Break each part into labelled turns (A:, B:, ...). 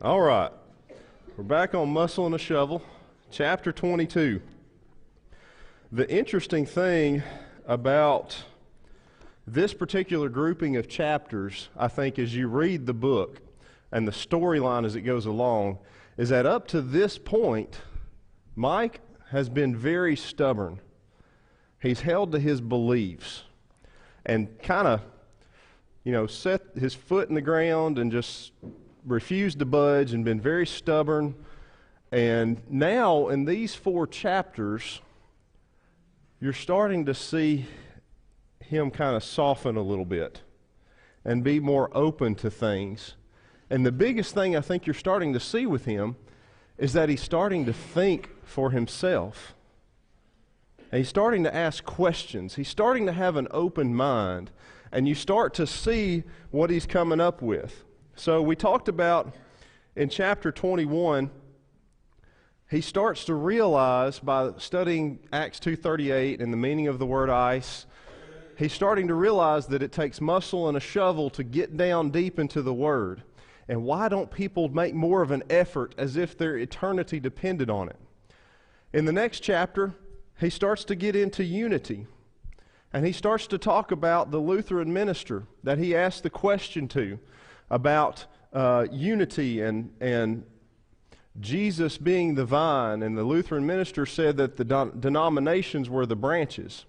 A: All right. We're back on Muscle and a Shovel, chapter 22. The interesting thing about this particular grouping of chapters, I think, as you read the book and the storyline as it goes along, is that up to this point, Mike has been very stubborn. He's held to his beliefs and kind of, set his foot in the ground and just refused to budge and been very stubborn. And now in these 4 chapters, you're starting to see him kind of soften a little bit and be more open to things. And the biggest thing I think you're starting to see with him is that he's starting to think for himself. And he's starting to ask questions. He's starting to have an open mind. And you start to see what he's coming up with. So we talked about in chapter 21, he starts to realize by studying Acts 2:38 and the meaning of the word ice, he's starting to realize that it takes muscle and a shovel to get down deep into the Word. And why don't people make more of an effort as if their eternity depended on it? In the next chapter, he starts to get into unity. And he starts to talk about the Lutheran minister that he asked the question to about unity and Jesus being the vine. And the Lutheran minister said that the denominations were the branches.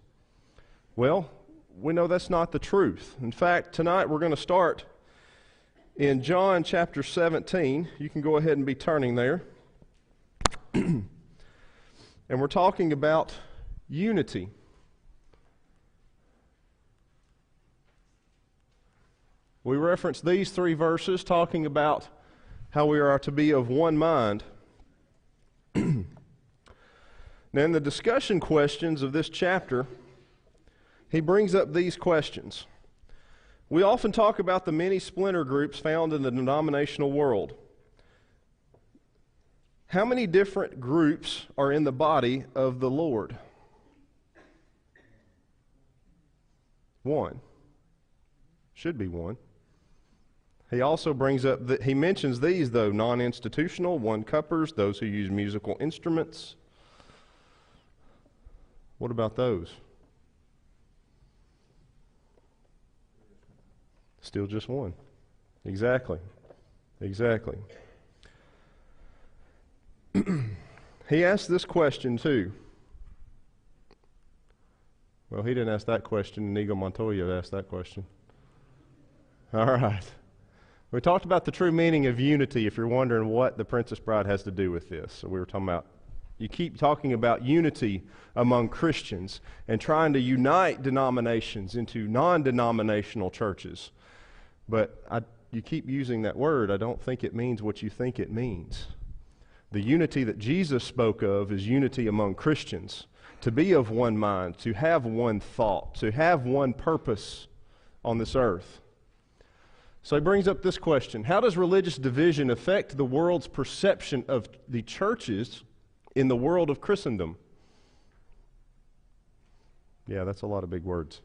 A: Well, we know that's not the truth. In fact, tonight we're going to start in John chapter 17. You can go ahead and be turning there. And we're talking about unity. We reference these 3 verses talking about how we are to be of one mind. Now, in the discussion questions of this chapter, he brings up these questions. We often talk about the many splinter groups found in the denominational world. How many different groups are in the body of the Lord? 1. Should be 1. He also brings up, he mentions these though, non-institutional, one-cuppers, those who use musical instruments. What about those? Still just 1. Exactly. He asked this question too. Well, he didn't ask that question. Inigo Montoya asked that question. All right. We talked about the true meaning of unity, if you're wondering what the Princess Bride has to do with this. So we were talking about, you keep talking about unity among Christians and trying to unite denominations into non-denominational churches. But you keep using that word. I don't think it means what you think it means. The unity that Jesus spoke of is unity among Christians, to be of one mind, to have one thought, to have one purpose on this earth. So he brings up this question: how does religious division affect the world's perception of the churches in the world of Christendom? Yeah, that's a lot of big words.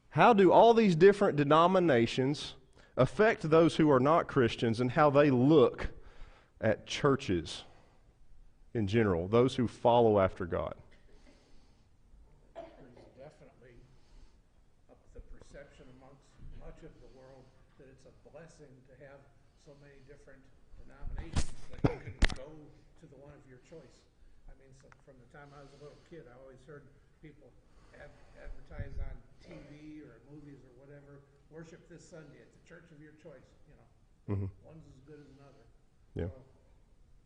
A: How do all these different denominations affect those who are not Christians and how they look at churches in general, those who follow after God?
B: There's definitely the perception amongst much of the world that it's a blessing to have so many different denominations that you can go to the one of your choice. I mean, so from the time I was a little kid, I always heard people advertise on TV or movies or whatever, worship this Sunday at the church of your choice,
A: Mm-hmm.
B: One's as good as another.
A: Yeah.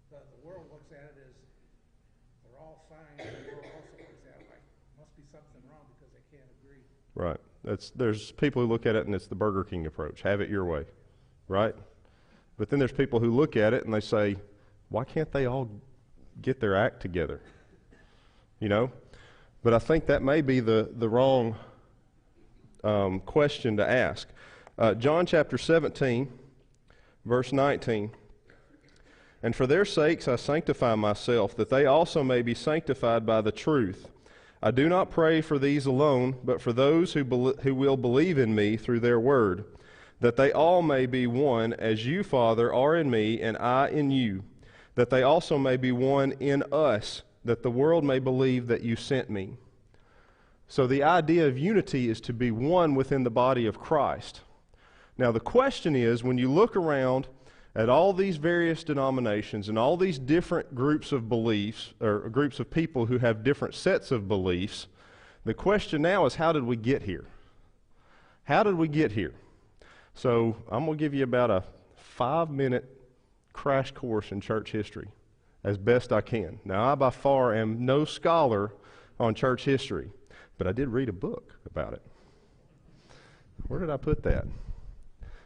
B: So the world looks at it as they're all fine, and the world also looks at it like must be something wrong because they can't agree.
A: Right. There's people who look at it and it's the Burger King approach. Have it your way. Right? But then there's people who look at it and they say, why can't they all get their act together? But I think that may be the wrong question to ask. John chapter 17, verse 19. And for their sakes I sanctify myself, that they also may be sanctified by the truth. I do not pray for these alone, but for those who will believe in me through their word. that they all may be one, as you, Father, are in me, and I in you, that they also may be one in us, that the world may believe that you sent me. So the idea of unity is to be one within the body of Christ. Now the question is, when you look around at all these various denominations and all these different groups of beliefs, or groups of people who have different sets of beliefs, the question now is, how did we get here? How did we get here? So I'm going to give you about a 5-minute crash course in church history as best I can. Now, I by far am no scholar on church history, but I did read a book about it. Where did I put that?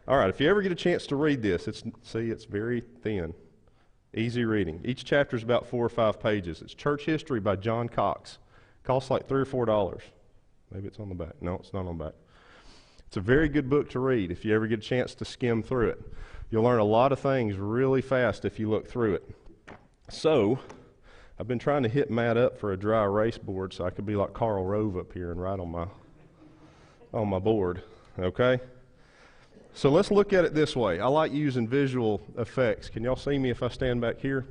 A: All right, if you ever get a chance to read this, it's very thin, easy reading. Each chapter is about 4 or 5 pages. It's Church History by John Cox. Costs like $3 or $4. Maybe it's on the back. No, it's not on the back. It's a very good book to read if you ever get a chance to skim through it. You'll learn a lot of things really fast if you look through it. So, I've been trying to hit Matt up for a dry erase board so I could be like Karl Rove up here and write on my board. Okay? So let's look at it this way. I like using visual effects. Can y'all see me if I stand back here?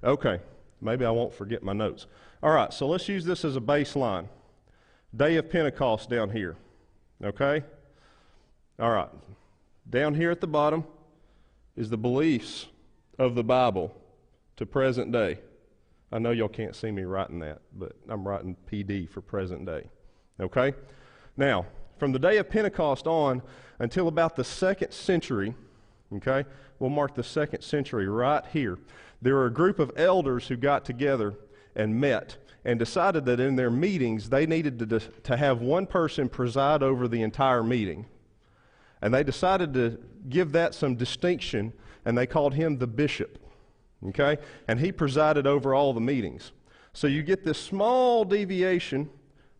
A: Okay. Maybe I won't forget my notes. All right, so let's use this as a baseline. Day of Pentecost down here. Okay? All right. Down here at the bottom is the beliefs of the Bible to present day. I know y'all can't see me writing that, but I'm writing PD for present day. Okay? Now, from the day of Pentecost on until about the 2nd century, okay, we'll mark the 2nd century right here. There were a group of elders who got together and met and decided that in their meetings they needed to have one person preside over the entire meeting. And they decided to give that some distinction, and they called him the bishop. Okay? And he presided over all the meetings. So you get this small deviation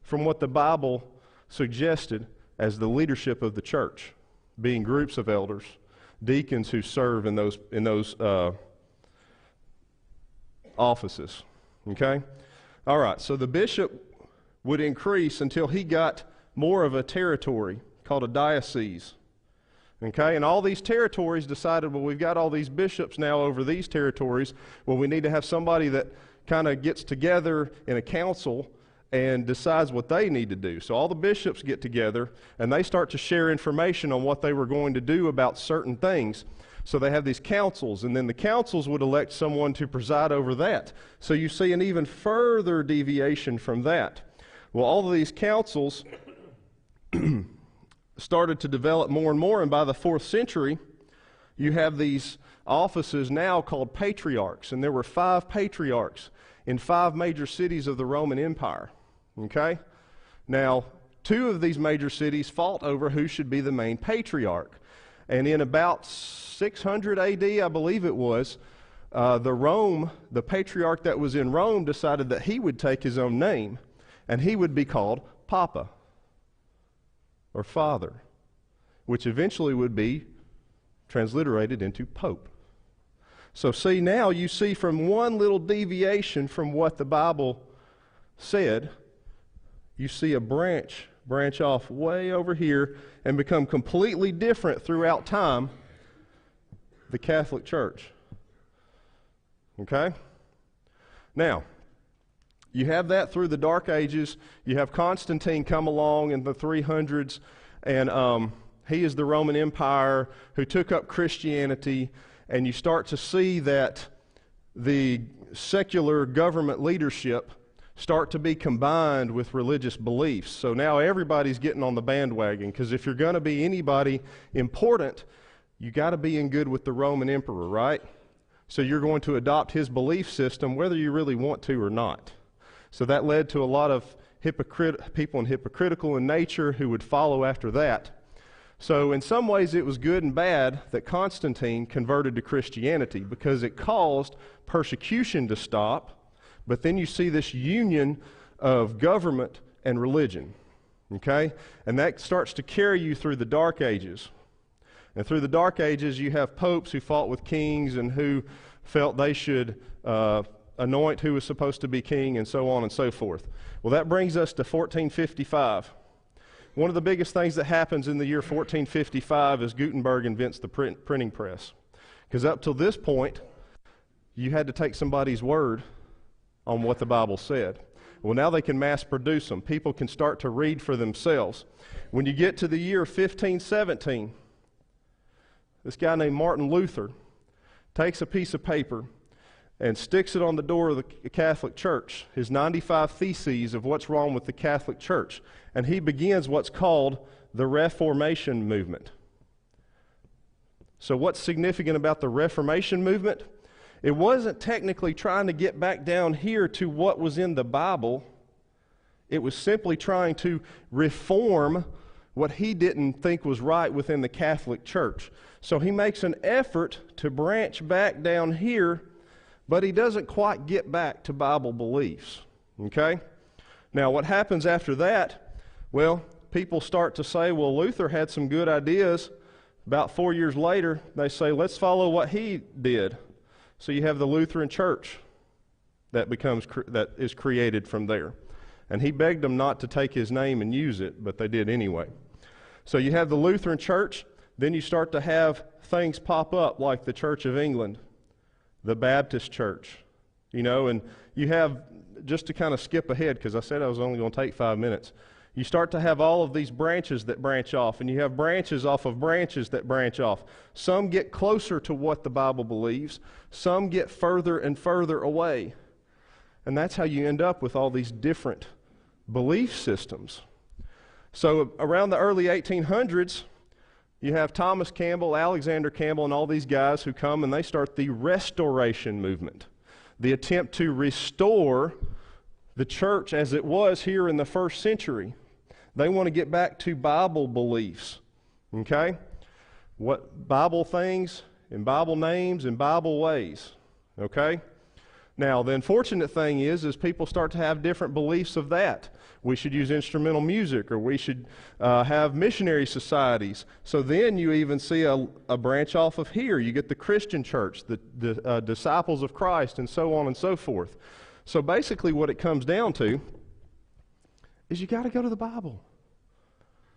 A: from what the Bible suggested as the leadership of the church, being groups of elders, deacons who serve in those offices. Okay? All right, so the bishop would increase until he got more of a territory called a diocese. Okay, and all these territories decided, well, we've got all these bishops now over these territories. Well, we need to have somebody that kind of gets together in a council and decides what they need to do. So all the bishops get together and they start to share information on what they were going to do about certain things. So they have these councils, and then the councils would elect someone to preside over that. So you see an even further deviation from that. Well, all of these councils started to develop more and more, and by the 4th century, you have these offices now called patriarchs, and there were 5 patriarchs in 5 major cities of the Roman Empire. Okay? Now, 2 of these major cities fought over who should be the main patriarch. And in about 600 AD, I believe it was, the patriarch that was in Rome decided that he would take his own name, and he would be called Papa, or Father, which eventually would be transliterated into Pope. So see, now you see from one little deviation from what the Bible said, you see a branch off way over here and become completely different throughout time, the Catholic Church. Okay? Now, you have that through the Dark Ages. You have Constantine come along in the 300s, and he is the Roman Empire who took up Christianity, and you start to see that the secular government leadership start to be combined with religious beliefs. So now everybody's getting on the bandwagon, because if you're going to be anybody important, you got to be in good with the Roman emperor, right? So you're going to adopt his belief system whether you really want to or not. So that led to a lot of people hypocritical in nature who would follow after that. So in some ways it was good and bad that Constantine converted to Christianity, because it caused persecution to stop. But then you see this union of government and religion, okay? And that starts to carry you through the Dark Ages. And through the Dark Ages, you have popes who fought with kings and who felt they should anoint who was supposed to be king, and so on and so forth. Well, that brings us to 1455. One of the biggest things that happens in the year 1455 is Gutenberg invents the printing press. Because up till this point, you had to take somebody's word on what the Bible said. Well, now they can mass produce them. People can start to read for themselves. When you get to the year 1517, this guy named Martin Luther takes a piece of paper and sticks it on the door of the Catholic Church, his 95 theses of what's wrong with the Catholic Church. And he begins what's called the Reformation movement. So what's significant about the Reformation movement? It wasn't technically trying to get back down here to what was in the Bible. It was simply trying to reform what he didn't think was right within the Catholic Church. So he makes an effort to branch back down here, but he doesn't quite get back to Bible beliefs. Okay? Now, what happens after that? Well, people start to say, well, Luther had some good ideas. About 4 years later, they say, let's follow what he did. So you have the Lutheran Church that is created from there. And he begged them not to take his name and use it, but they did anyway. So you have the Lutheran Church, then you start to have things pop up like the Church of England, the Baptist Church, and you have, just to kind of skip ahead, because I said I was only going to take 5 minutes, you start to have all of these branches that branch off, and you have branches off of branches that branch off. Some get closer to what the Bible believes, some get further and further away. And that's how you end up with all these different belief systems. So around the early 1800s, you have Thomas Campbell, Alexander Campbell, and all these guys who come and they start the Restoration movement, the attempt to restore the church as it was here in the first century. They want to get back to Bible beliefs, okay? What Bible things and Bible names and Bible ways, okay? Now, the unfortunate thing is people start to have different beliefs of that. We should use instrumental music, or we should have missionary societies. So then you even see a branch off of here. You get the Christian church, the disciples of Christ, and so on and so forth. So basically what it comes down to is you got to go to the Bible.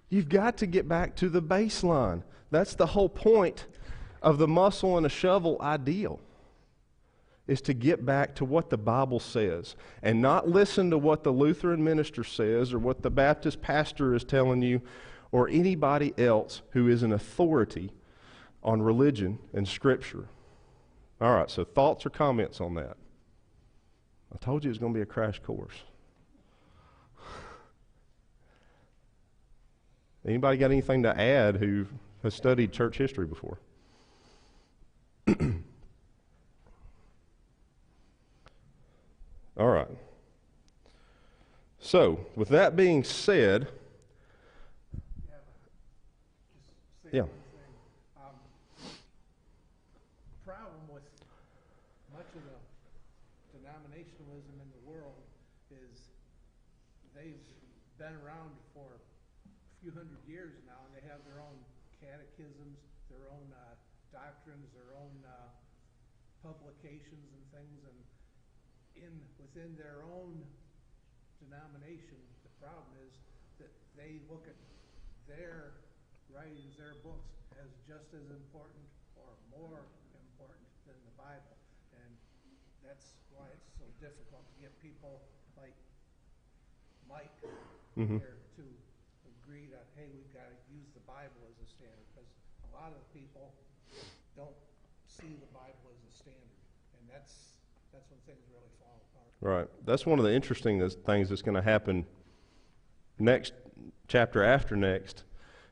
A: You've got to get back to the baseline. That's the whole point of the muscle and a shovel ideal, is to get back to what the Bible says and not listen to what the Lutheran minister says or what the Baptist pastor is telling you or anybody else who is an authority on religion and Scripture. All right, so thoughts or comments on that? I told you it was going to be a crash course. Anybody got anything to add who has studied church history before? All right. So, with that being said, yeah.
B: Problem with much of the denominationalism in the world is they've been around for a few hundred years now, and they have their own catechisms, their own doctrines, their own publications and things, and within their own denomination, the problem is that they look at their writings, their books, as just as important or more important than the Bible. And that's why it's so difficult to get people like Mike here to agree that, hey, we've got to use the Bible as a standard, because a lot of people don't see the Bible as a standard. And that's when things really fall apart.
A: Right. That's one of the interesting things that's going to happen next chapter after next,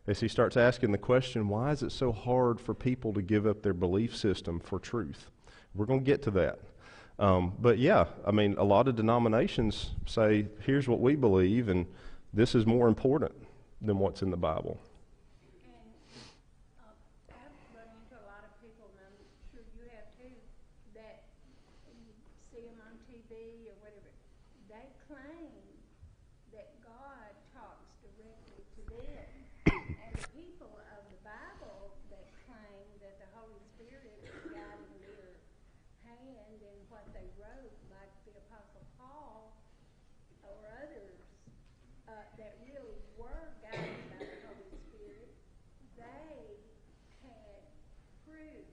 A: as he starts asking the question, why is it so hard for people to give up their belief system for truth? We're going to get to that. But yeah, I mean, a lot of denominations say, here's what we believe, and this is more important than what's in the Bible.
C: That really were guided proof.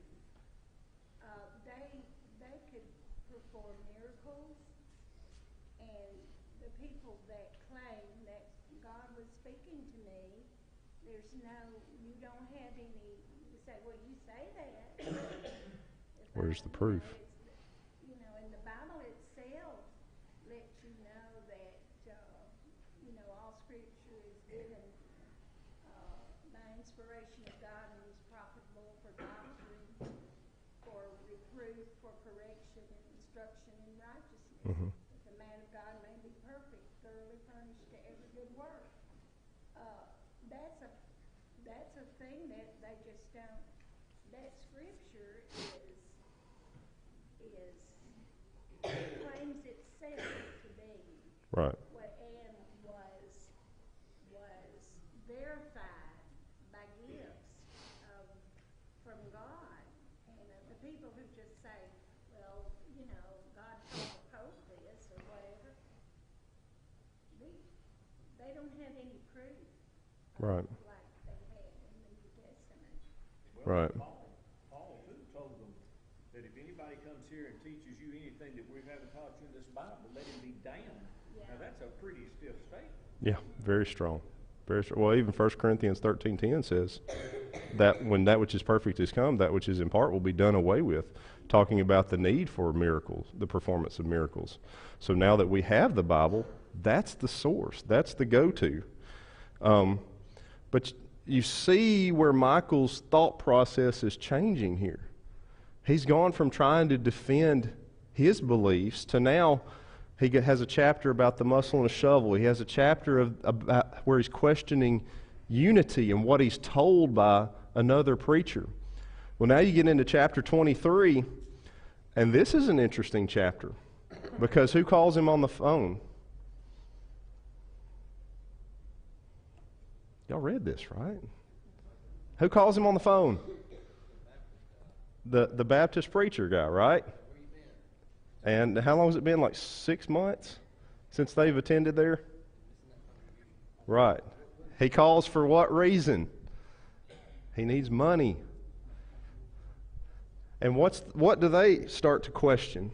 C: They could perform miracles, and the people that claim that God was speaking to me, you don't have any, you say, well, you say that.
A: Where's the proof?
C: And the Bible itself lets you know that, all Scripture is given by inspiration of God and is profitable for doctrine, for reproof, for correction, and instruction in righteousness.
A: Mm-hmm.
C: That the man of God may be perfect, thoroughly furnished to every good work. That's a thing that they just don't. That Scripture claims itself to be
A: Right.
C: and was verified by gifts from God. And the people who just say, well, God told the Pope this or whatever, they don't have any proof.
A: Right.
C: Like they had in the New Testament.
A: Right.
D: Paul too told them that if anybody comes here and teaches you anything that we haven't taught you in this Bible, let him be damned.
C: Yeah.
D: Now that's a pretty stiff statement.
A: Yeah, very strong. Very strong. Well, even 1 Corinthians 13:10 says that when that which is perfect is come, that which is in part will be done away with, talking about the need for miracles, the performance of miracles. So now that we have the Bible, that's the source. That's the go-to. But you see where Michael's thought process is changing here. He's gone from trying to defend his beliefs to now he has a chapter about the muscle and a shovel. He has a chapter about where he's questioning unity and what he's told by another preacher. Well, now you get into chapter 23, and this is an interesting chapter because who calls him on the phone? Y'all read this, right? Who calls him on the phone? The Baptist preacher guy, right? And how long has it been? Like 6 months since they've attended there? Right. He calls for what reason? He needs money. And what do they start to question?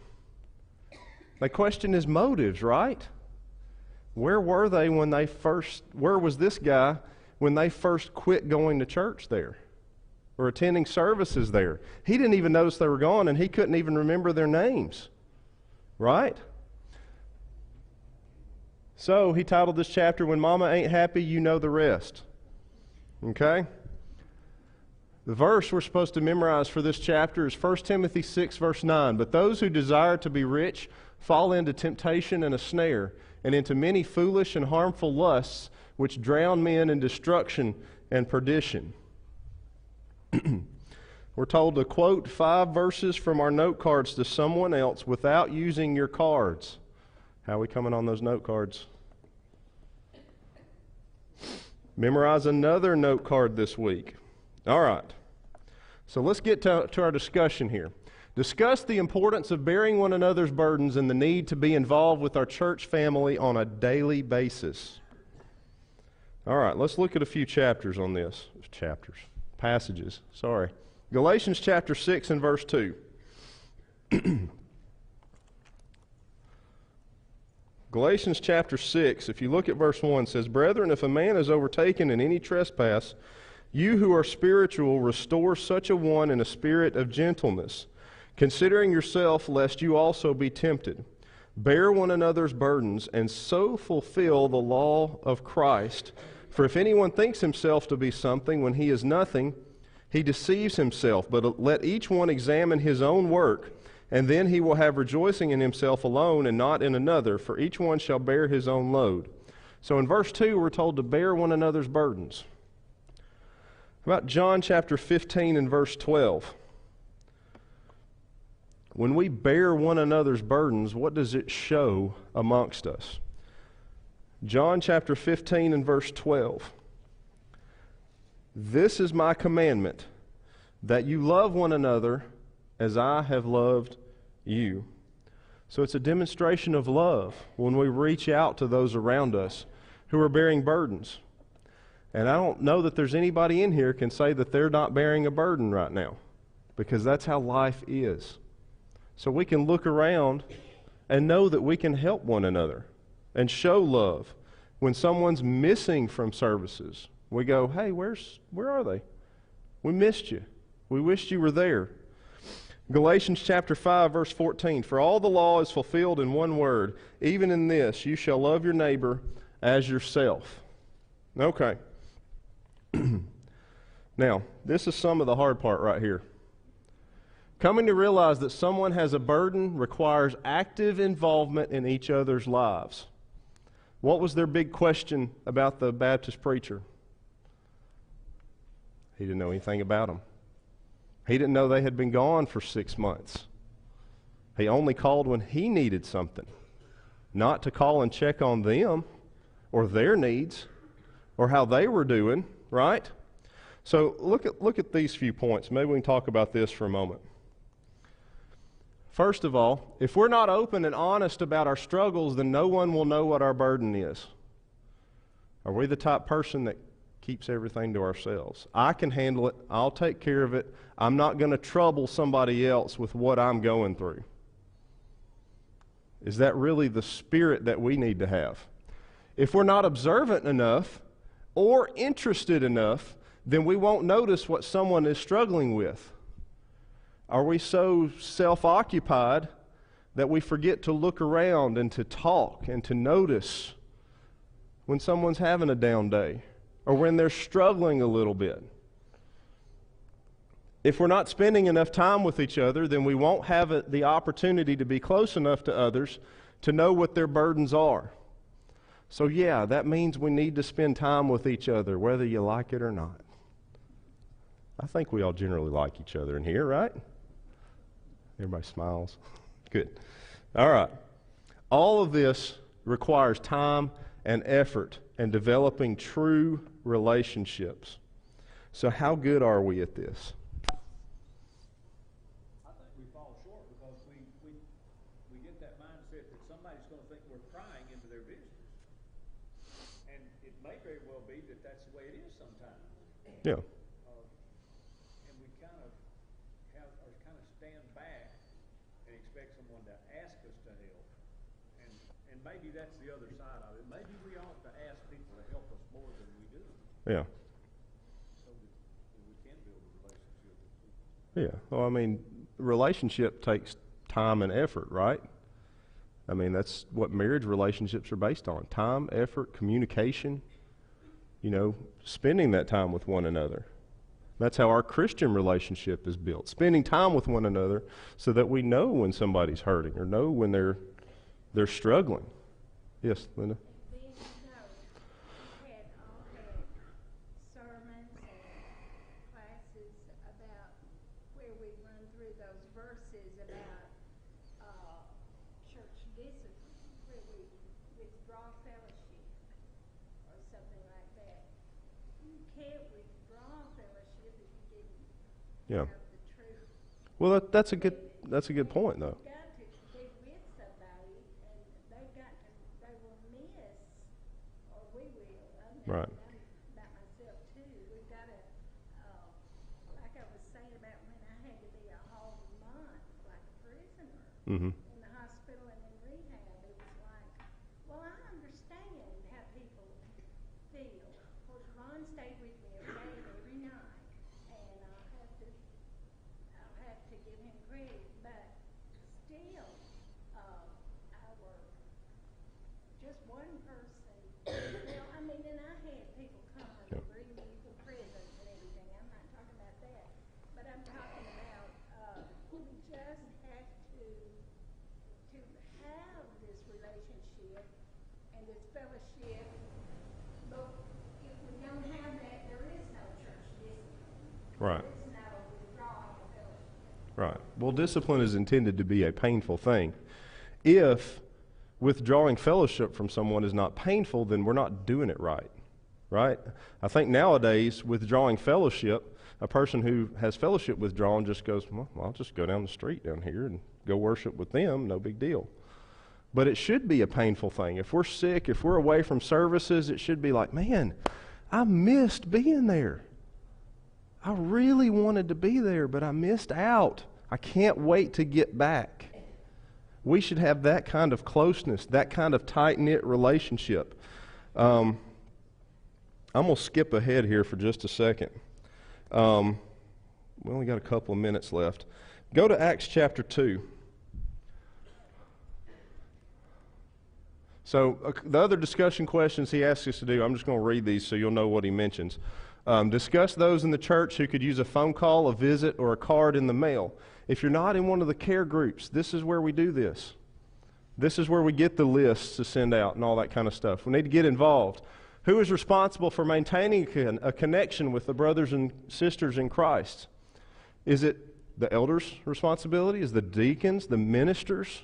A: They question his motives, right? Where were they when they first, where was this guy when they first quit going to church there or attending services there? He didn't even notice they were gone, and he couldn't even remember their names, right? So he titled this chapter, When Mama Ain't Happy, You Know the Rest. Okay? The verse we're supposed to memorize for this chapter is 1 Timothy 6, verse 9. But those who desire to be rich fall into temptation and a snare, and into many foolish and harmful lusts, which drown men in destruction and perdition. We're told to quote 5 verses from our note cards to someone else without using your cards. How are we coming on those note cards? Memorize another note card this week. All right. So let's get to our discussion here. Discuss the importance of bearing one another's burdens and the need to be involved with our church family on a daily basis. All right, let's look at a few chapters on this. Passages. Galatians chapter 6 and verse 2. Galatians chapter 6, if you look at verse 1, says, Brethren, if a man is overtaken in any trespass, you who are spiritual, restore such a one in a spirit of gentleness, considering yourself, lest you also be tempted. Bear one another's burdens, and so fulfill the law of Christ. For if anyone thinks himself to be something when he is nothing, he deceives himself. But let each one examine his own work, and then he will have rejoicing in himself alone and not in another, for each one shall bear his own load. So in verse 2, we're told to bear one another's burdens. How about John chapter 15 and verse 12? When we bear one another's burdens, what does it show amongst us? John chapter 15 and verse 12. This is my commandment, that you love one another as I have loved you. So it's a demonstration of love when we reach out to those around us who are bearing burdens. And I don't know that there's anybody in here can say that they're not bearing a burden right now. because that's how life is. So we can look around and know that we can help one another and show love. When someone's missing from services, we go, hey, where are they? We missed you. We wished you were there. Galatians chapter 5, verse 14, for all the law is fulfilled in one word, even in this, you shall love your neighbor as yourself. Okay. Now, this is some of the hard part right here. Coming to realize that someone has a burden requires active involvement in each other's lives. What was their big question about the Baptist preacher? He didn't know anything about them. He didn't know they had been gone for 6 months. He only called when he needed something, not to call and check on them or their needs or how they were doing, right? So look at these few points. Maybe we can talk about this for a moment. First of all, if we're not open and honest about our struggles, then no one will know what our burden is. Are we the type person that keeps everything to ourselves? I can handle it. I'll take care of it. I'm not going to trouble somebody else with what I'm going through. Is that really the spirit that we need to have? If we're not observant enough or interested enough, then we won't notice what someone is struggling with. Are we so self-occupied that we forget to look around and to talk and to notice when someone's having a down day or when they're struggling a little bit? If we're not spending enough time with each other, then we won't have the opportunity to be close enough to others to know what their burdens are. So yeah, that means we need to spend time with each other, whether you like it or not. I think we all generally like each other in here, right? Everybody smiles. Good. All right. All of this requires time and effort and developing true relationships. So how good are we at this?
D: I think we fall short because we get that mindset that somebody's going to think we're prying into their business. And it may very well be that that's the way it is sometimes.
A: Yeah.
D: And we kind of stand back and expect someone to ask us to help. And maybe that's the other side of it. Maybe we ought to ask people to help us more than we do.
A: Yeah.
D: So that we can build a relationship with people.
A: Yeah. Well, I mean, relationship takes time and effort, right? I mean, that's what marriage relationships are based on. Time, effort, communication, spending that time with one another. That's how our Christian relationship is built. Spending time with one another so that we know when somebody's hurting or know when they're struggling. Yes, Linda?
C: Being we had sermons and classes about where we run through those verses about church discipline, where we withdraw fellowship or something like that. You can't withdraw fellowship if you didn't
A: Yeah.
C: have the truth.
A: Well, that's a good point, though.
C: You've got to be with somebody, and they will miss, or we will. I know
A: Right.
C: about myself too. We've got to, like I was saying about when I had to be a whole month, like a prisoner,
A: Mm-hmm.
C: in the hospital and in rehab. It was like, well, I understand how people feel. Well, Ron stayed with me every day and every night, and I'll have to give him credit, but still, just one person, well, I mean, and I had people come and bring me for presents and everything, I'm not talking about that, but I'm talking about, we just have to have this relationship and this fellowship, but if we don't have that, there is no church discipline.
A: Right.
C: There is no withdrawing of fellowship.
A: Right. Well, discipline is intended to be a painful thing. If withdrawing fellowship from someone is not painful, then we're not doing it right. Right? I think nowadays, withdrawing fellowship, a person who has fellowship withdrawn just goes, well, I'll just go down the street down here and go worship with them, no big deal. But it should be a painful thing. If we're sick, if we're away from services, it should be like, man, I missed being there. I really wanted to be there, but I missed out. I can't wait to get back. We should have that kind of closeness, that kind of tight-knit relationship. I'm going to skip ahead here for just a second. We only got a couple of minutes left. Go to Acts chapter 2. So the other discussion questions he asks us to do, I'm just going to read these so you'll know what he mentions. Discuss those in the church who could use a phone call, a visit, or a card in the mail. If you're not in one of the care groups, this is where we do this. This is where we get the lists to send out and all that kind of stuff. We need to get involved. Who is responsible for maintaining a connection with the brothers and sisters in Christ? Is it the elders' responsibility? Is it the deacons, the ministers?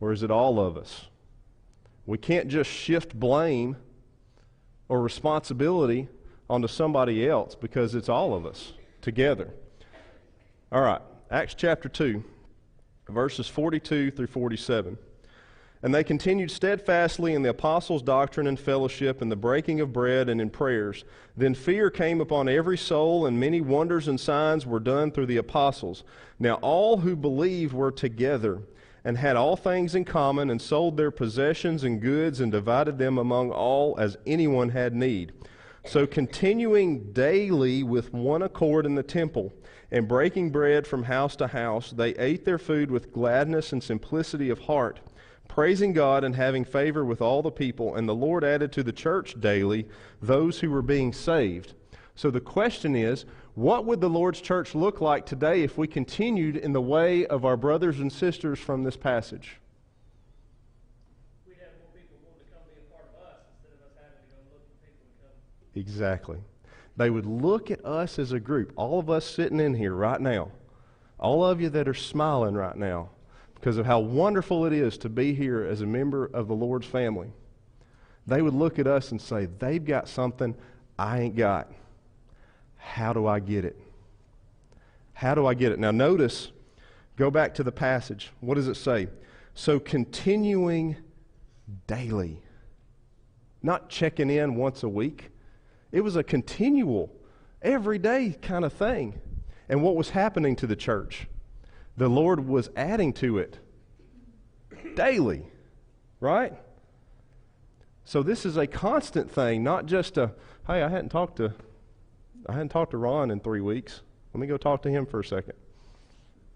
A: Or is it all of us? We can't just shift blame or responsibility onto somebody else because it's all of us together. All right, Acts chapter 2, verses 42 through 47. And they continued steadfastly in the apostles' doctrine and fellowship, in the breaking of bread and in prayers. Then fear came upon every soul, and many wonders and signs were done through the apostles. Now all who believed were together, and had all things in common, and sold their possessions and goods, and divided them among all as anyone had need. So continuing daily with one accord in the temple, and breaking bread from house to house, they ate their food with gladness and simplicity of heart, praising God and having favor with all the people. And the Lord added to the church daily those who were being saved. So the question is, what would the Lord's church look like today if we continued in the way of our brothers and sisters from this passage?
E: We'd have more people wanting to come be a part of us instead of us having to go look for people to come.
A: Exactly. They would look at us as a group, all of us sitting in here right now, all of you that are smiling right now, because of how wonderful it is to be here as a member of the Lord's family. They would look at us and say, they've got something I ain't got. How do I get it? How do I get it? Now notice, go back to the passage. What does it say? So continuing daily. Not checking in once a week. It was a continual, everyday kind of thing. And what was happening to the church? The Lord was adding to it daily, right? So this is a constant thing, not just a, hey, I hadn't talked to Ron in 3 weeks. Let me go talk to him for a second.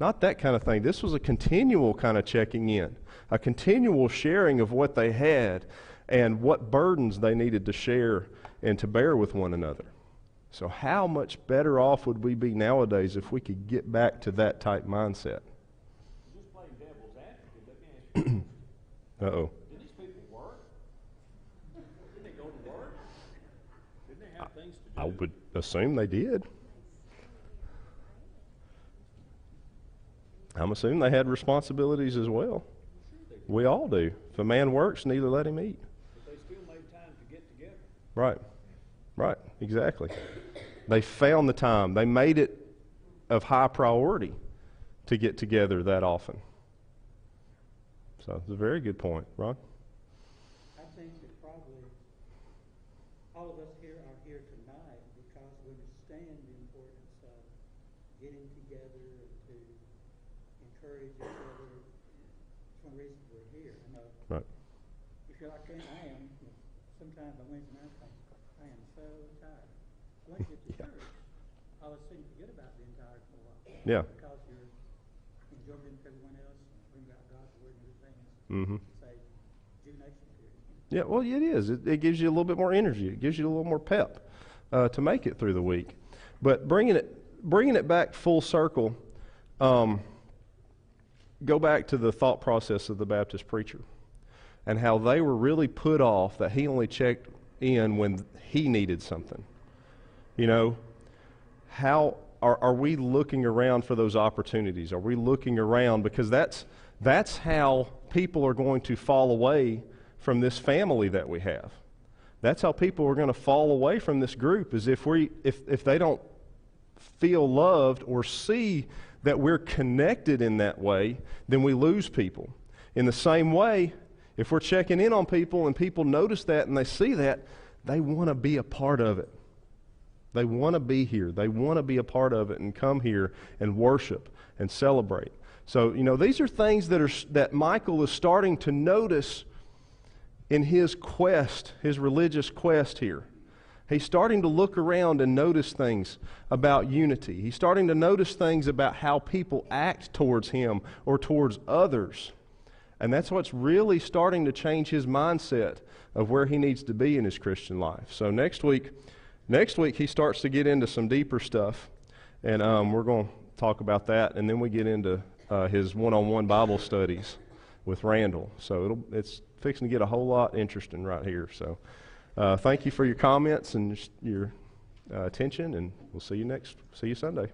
A: Not that kind of thing. This was a continual kind of checking in, a continual sharing of what they had and what burdens they needed to share and to bear with one another. So how much better off would we be nowadays if we could get back to that type mindset?
D: Just playing devil's advocate, let me ask you.
A: Uh-oh.
D: Did these people work? Did they go to work? Didn't they have things to do?
A: I would assume they did. I'm assuming they had responsibilities as well. We all do. If a man works, neither let him eat.
D: But they still made time to get together.
A: Right. Right. Exactly. They found the time. They made it of high priority to get together that often. So it's a very good point, Ron.
F: I think that probably all of us here are here tonight because we understand the importance of getting together and to encourage each other. It's one reason we're here. I know
A: Right.
F: if you're like I am, sometimes on Wednesday nights I am so tired. Once you get to church, all of a sudden you forget about being tired for a while.
A: Yeah.
F: Because you're enjoying everyone else, bring out God's word and everything.
A: Mm-hmm.
F: Say, rejuvenation period.
A: Yeah, well, it is. It gives you a little bit more energy. It gives you a little more pep to make it through the week. But bringing it back full circle, go back to the thought process of the Baptist preacher and how they were really put off that he only checked in when he needed something. You know, how are we looking around for those opportunities? Are we looking around? Because that's how people are going to fall away from this family that we have. That's how people are going to fall away from this group, is if they don't feel loved or see that we're connected in that way, then we lose people. In the same way, if we're checking in on people and people notice that and they see that, they want to be a part of it. They want to be here. They want to be a part of it and come here and worship and celebrate. So, these are things that Michael is starting to notice in his quest, his religious quest here. He's starting to look around and notice things about unity. He's starting to notice things about how people act towards him or towards others. And that's what's really starting to change his mindset of where he needs to be in his Christian life. So next week he starts to get into some deeper stuff. And we're going to talk about that. And then we get into his one-on-one Bible studies with Randall. So it's fixing to get a whole lot interesting right here. So thank you for your comments and your attention, and we'll see you Sunday.